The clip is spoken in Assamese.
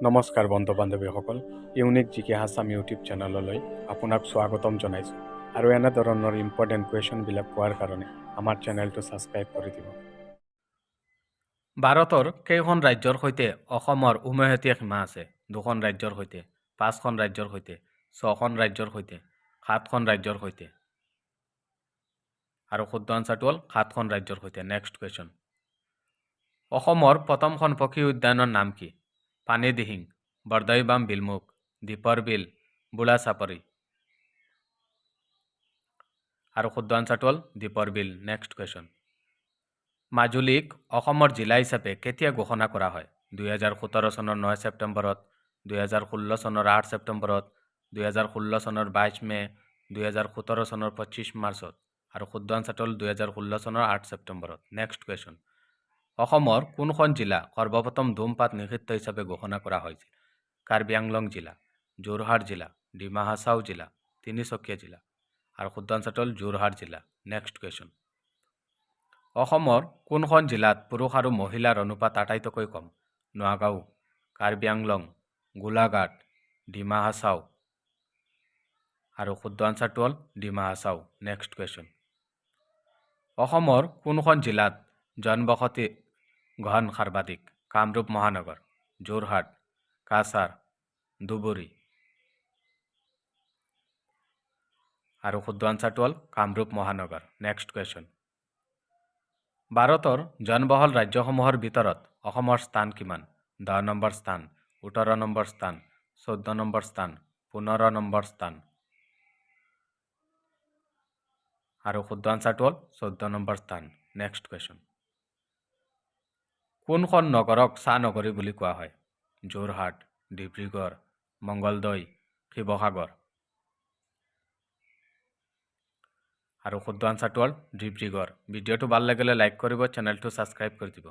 নমস্কাৰ বন্ধু বান্ধৱীসকল, ইউনিক জিকে হাছাম ইউটিউব চেনেললৈ আপোনাক স্বাগতম জনাইছোঁ আৰু এনেধৰণৰ ইম্পৰ্টেণ্ট কুৱেশ্যনবিলাক পোৱাৰ কাৰণে আমাৰ চেনেলটো ছাবস্ক্ৰাইব কৰি দিব। ভাৰতৰ কেইখন ৰাজ্যৰ সৈতে অসমৰ উমৈহতীয়া সীমা আছে? 2খন ৰাজ্যৰ সৈতে, 5খন ৰাজ্যৰ সৈতে, 6খন ৰাজ্যৰ সৈতে, 7খন ৰাজ্যৰ সৈতে। আৰু শুদ্ধ আনচাৰটো হ'ল 7খন ৰাজ্যৰ সৈতে। Next question. অসমৰ প্ৰথমখন পক্ষী উদ্যানৰ নাম কি? পানীদিহিং, বৰদৈবাম বিলমুখ, দীপৰ বিল, বুঢ়া চাপৰি। আৰু শুদ্ধ আনচাৰটো হ'ল দীপৰ বিল। Next question. মাজুলীক অসমৰ জিলা হিচাপে কেতিয়া ঘোষণা কৰা হয়? 2017 চনৰ 9 ছেপ্টেম্বৰত, 2016 চনৰ 8 ছেপ্টেম্বৰত, 2016 চনৰ 22 মে', 2017 চনৰ 25 মাৰ্চত। আৰু শুদ্ধ আনচাৰটো হ'ল 2016 চনৰ 8 ছেপ্টেম্বৰত। Next question. অসমৰ কোনখন জিলা সৰ্বপ্ৰথম ধূমপাত নিষিদ্ধ হিচাপে ঘোষণা কৰা হৈছিল? কাৰ্বি আংলং জিলা, যোৰহাট জিলা, ডিমা হাছাও জিলা, তিনিচুকীয়া জিলা। আৰু শুদ্ধ আনচাৰটো হ'ল যোৰহাট জিলা। Next question. অসমৰ কোনখন জিলাত পুৰুষ আৰু মহিলাৰ অনুপাত আটাইতকৈ কম? নগাঁও, কাৰ্বি আংলং, গোলাঘাট, ডিমা হাছাও। আৰু শুদ্ধ আনচাৰটো হ'ল ডিমা হাছাও। Next question. অসমৰ কোনখন জিলাত জনবসতি ঘন সৰ্বাধিক? কামৰূপ মহানগৰ, যোৰহাট, কাছাৰ, ধুবুৰী। আৰু শুদ্ধ আনচাৰটো হ'ল কামৰূপ মহানগৰ। Next question. ভাৰতৰ জনবহুল ৰাজ্যসমূহৰ ভিতৰত অসমৰ স্থান কিমান? 10 নম্বৰ স্থান, 18 নম্বৰ স্থান, 14 নম্বৰ স্থান, 15 নম্বৰ স্থান। আৰু শুদ্ধ আনচাৰটো হ'ল 14 নম্বৰ স্থান। Next question. কোনখন নগৰক চাহ নগৰী বুলি কোৱা হয়? যোৰহাট, ডিব্ৰুগড়, মংগলদৈ, শিৱসাগৰ। আৰু শুদ্ধ আনচাৰটো হ'ল ডিব্ৰুগড়। ভিডিঅ'টো ভাল লাগিলে লাইক কৰিব, চেনেলটো ছাবস্ক্ৰাইব কৰি দিব।